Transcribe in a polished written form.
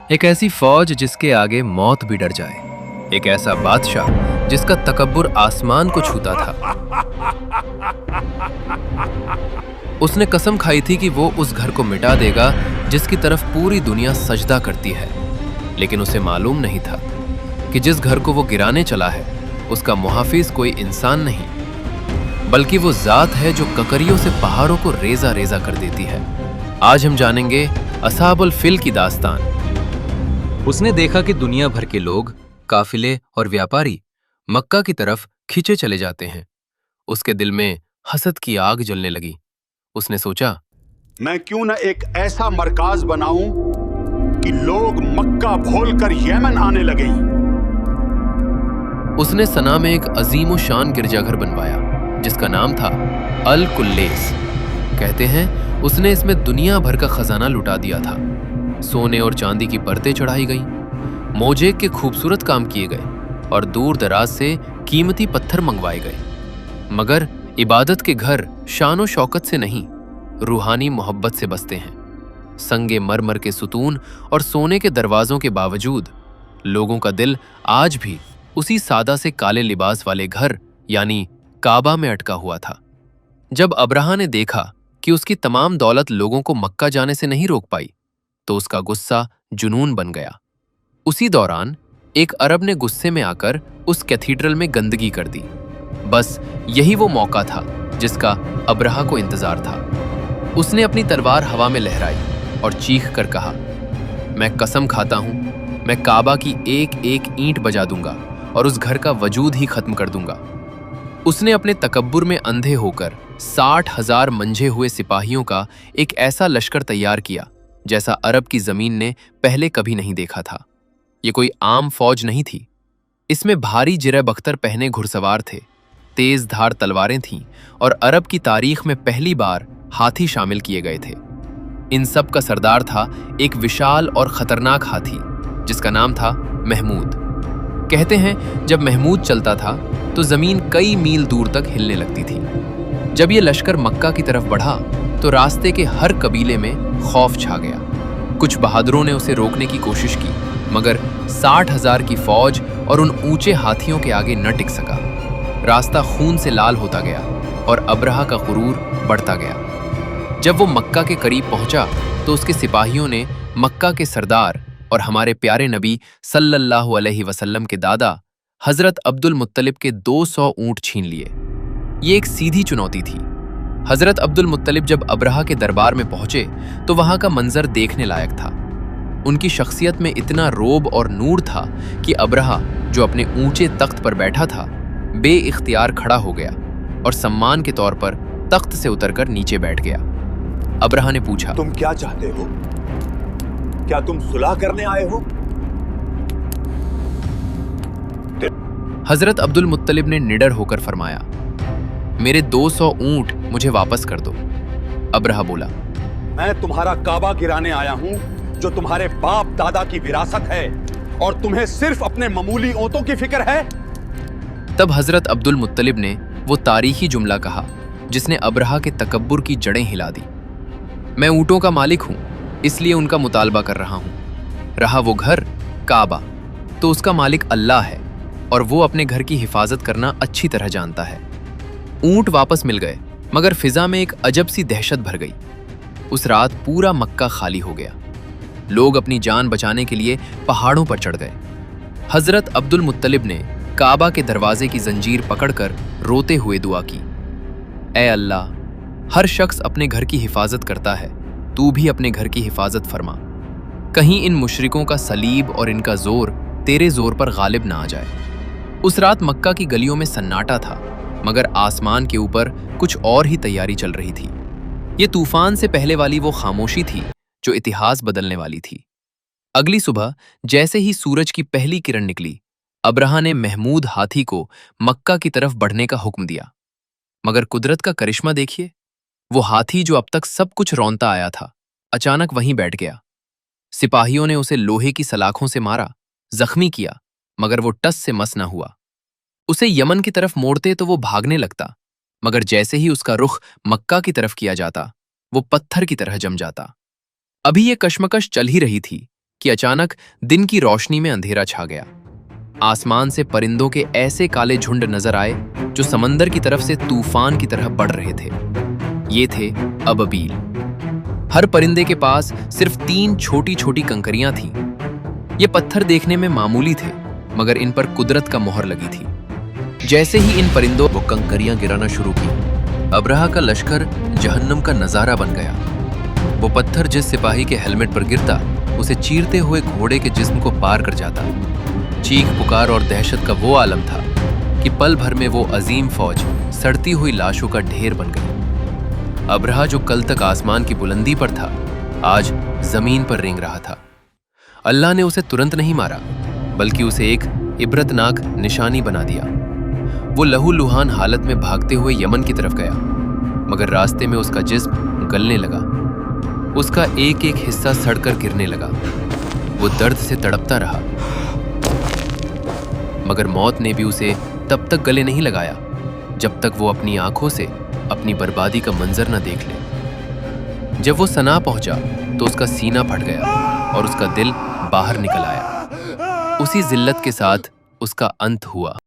एक ऐसी फौज जिसके आगे मौत भी डर जाए, एक ऐसा बादशाह जिसका तकब्बुर आसमान को छूता था। उसने कसम खाई थी कि वो उस घर को मिटा देगा जिसकी तरफ पूरी दुनिया सजदा करती है, लेकिन उसे मालूम नहीं था कि जिस घर को वो गिराने चला है उसका मुहाफिज कोई इंसान नहीं, बल्कि वो जात है जो ककरियों से पहाड़ों को रेजा रेजा कर देती है। आज हम जानेंगे असहाबुल फिल की दास्तान। उसने देखा कि दुनिया भर के लोग, काफिले और व्यापारी मक्का की तरफ खींचे चले जाते हैं। उसके दिल में हसद की आग जलने लगी। उसने सोचा, मैं क्यों न एक ऐसा मरकाज बनाऊं कि लोग मक्का भूलकर यमन आने लगें। उसने सना में एक अजीम शान गिरजाघर बनवाया जिसका नाम था अल कुल्लेस। कहते हैं उसने इसमें दुनिया भर का खजाना लुटा दिया था। सोने और चांदी की परतें चढ़ाई गईं, मोजेक के खूबसूरत काम किए गए और दूर दराज से कीमती पत्थर मंगवाए गए। मगर इबादत के घर शान और शौकत से नहीं, रूहानी मोहब्बत से बसते हैं। संगे मरमर के सुतून और सोने के दरवाजों के बावजूद लोगों का दिल आज भी उसी सादा से काले लिबास वाले घर यानी काबा में अटका हुआ था। जब अब्राहा ने देखा कि उसकी तमाम दौलत लोगों को मक्का जाने से नहीं रोक पाई, तो उसका गुस्सा जुनून बन गया। उसी दौरान एक अरब ने गुस्से में आकर उस कैथीड्रल में गंदगी कर दी। बस यही वो मौका था जिसका अब्राहा को इंतजार था। उसने अपनी तलवार हवा में लहराई और चीख कर कहा, मैं कसम खाता हूं, मैं काबा की एक एक ईंट बजा दूंगा और उस घर का वजूद ही खत्म कर दूंगा। उसने अपने तकब्बुर में अंधे होकर 60,000 मंझे हुए सिपाहियों का एक ऐसा लश्कर तैयार किया जैसा अरब की जमीन ने पहले कभी नहीं देखा था। ये कोई आम फौज नहीं थी। इसमें भारी जिरे बख्तर पहने घुड़सवार थे, तेज धार तलवारें थीं और अरब की तारीख में पहली बार हाथी शामिल किए गए थे। इन सब का सरदार था एक विशाल और खतरनाक हाथी जिसका नाम था महमूद। कहते हैं जब महमूद चलता था तो जमीन कई मील दूर तक हिलने लगती थी। जब ये लश्कर मक्का की तरफ बढ़ा तो रास्ते के हर कबीले में खौफ छा गया। कुछ बहादुरों ने उसे रोकने की कोशिश की, मगर 60,000 की फौज और उन ऊंचे हाथियों के आगे न टिक सका। रास्ता खून से लाल होता गया और अब्राहा का गुरूर बढ़ता गया। जब वो मक्का के करीब पहुंचा तो उसके सिपाहियों ने मक्का के सरदार और हमारे प्यारे नबी सल्लल्लाहु अलैहि वसल्लम के दादा हजरत अब्दुल मुत्तलिब के 200 ऊंट छीन लिए। ये एक सीधी चुनौती थी। हजरत अब्दुल मुत्तलिब जब अब्राहा के दरबार में पहुंचे तो वहां का मंजर देखने लायक था। उनकी शख्सियत में इतना रोब और नूर था कि अब्राहा, जो अपने ऊंचे तख्त पर बैठा था, बेइख्तियार खड़ा हो गया और सम्मान के तौर पर तख्त से उतरकर नीचे बैठ गया। अब्राहा ने पूछा, तुम क्या चाहते हो? क्या तुम सुलह करने आए हो? हजरत अब्दुल मुत्तलिब ने निडर होकर फरमाया, मेरे 200 ऊंट मुझे वापस कर दो। अब्राहा बोला, मैं तुम्हारा काबा गिराने आया हूं जो तुम्हारे बाप दादा की विरासत है और तुम्हें सिर्फ अपने मामूली ऊंटों की फिक्र है। तब हजरत अब्दुल मुत्तलिब ने वो तारीखी जुमला कहा जिसने अब्राहा के तकब्बुर की जड़ें हिला दी, मैं ऊंटों का मालिक हूं, इसलिए उनका मुतालबा कर रहा हूं। रहा वो घर काबा, तो उसका मालिक अल्लाह है और वो अपने घर की हिफाजत करना अच्छी तरह जानता है। ऊंट वापस मिल गए, मगर फिजा में एक अजब सी दहशत भर गई। उस रात पूरा मक्का खाली हो गया। लोग अपनी जान बचाने के लिए पहाड़ों पर चढ़ गए। हजरत अब्दुल मुत्तलिब ने काबा के दरवाजे की जंजीर पकड़कर रोते हुए दुआ की, ऐ अल्लाह, हर शख्स अपने घर की हिफाजत करता है, तू भी अपने घर की हिफाजत फरमा। कहीं इन मुशरिकों का सलीब और इनका जोर तेरे जोर पर गालिब ना आ जाए। उस रात मक्का की गलियों में सन्नाटा था, मगर आसमान के ऊपर कुछ और ही तैयारी चल रही थी। ये तूफान से पहले वाली वो खामोशी थी जो इतिहास बदलने वाली थी। अगली सुबह जैसे ही सूरज की पहली किरण निकली, अब्राहा ने महमूद हाथी को मक्का की तरफ बढ़ने का हुक्म दिया। मगर कुदरत का करिश्मा देखिए, वो हाथी जो अब तक सब कुछ रौंता आया था, अचानक वहीं बैठ गया। सिपाहियों ने उसे लोहे की सलाखों से मारा, जख्मी किया, मगर वो टस से मस न हुआ। उसे यमन की तरफ मोड़ते तो वो भागने लगता, मगर जैसे ही उसका रुख मक्का की तरफ किया जाता, वो पत्थर की तरह जम जाता। अभी ये कशमकश चल ही रही थी कि अचानक दिन की रोशनी में अंधेरा छा गया। आसमान से परिंदों के ऐसे काले झुंड नजर आए जो समंदर की तरफ से तूफान की तरह बढ़ रहे थे। ये थे अबबील। हर परिंदे के पास सिर्फ 3 छोटी छोटी कंकरियां थीं। ये पत्थर देखने में मामूली थे, मगर इन पर कुदरत का मोहर लगी थी। जैसे ही इन परिंदों वो कंकरियां गिराना शुरू की, अब्राहा का लश्कर जहन्नम का नजारा बन गया। वो पत्थर जिस सिपाही के हेलमेट पर गिरता, उसे चीरते हुए घोड़े के जिस्म को पार कर जाता। चीख पुकार और दहशत का वो आलम था कि पल भर में वो अजीम फौज सड़ती हुई लाशों का ढेर बन गई। अब्राहा जो कल तक आसमान की बुलंदी पर था, आज जमीन पर रेंग रहा था। अल्लाह ने उसे तुरंत नहीं मारा, बल्कि उसे एक इबरतनाक निशानी बना दिया। वो लहूलुहान हालत में भागते हुए यमन की तरफ गया, मगर रास्ते में उसका जिस्म गलने लगा। उसका एक एक हिस्सा सड़कर गिरने लगा। वो दर्द से तड़पता रहा, मगर मौत ने भी उसे तब तक गले नहीं लगाया जब तक वो अपनी आंखों से अपनी बर्बादी का मंजर न देख ले। जब वो सना पहुंचा तो उसका सीना फट गया और उसका दिल बाहर निकल आया। उसी जिल्लत के साथ उसका अंत हुआ।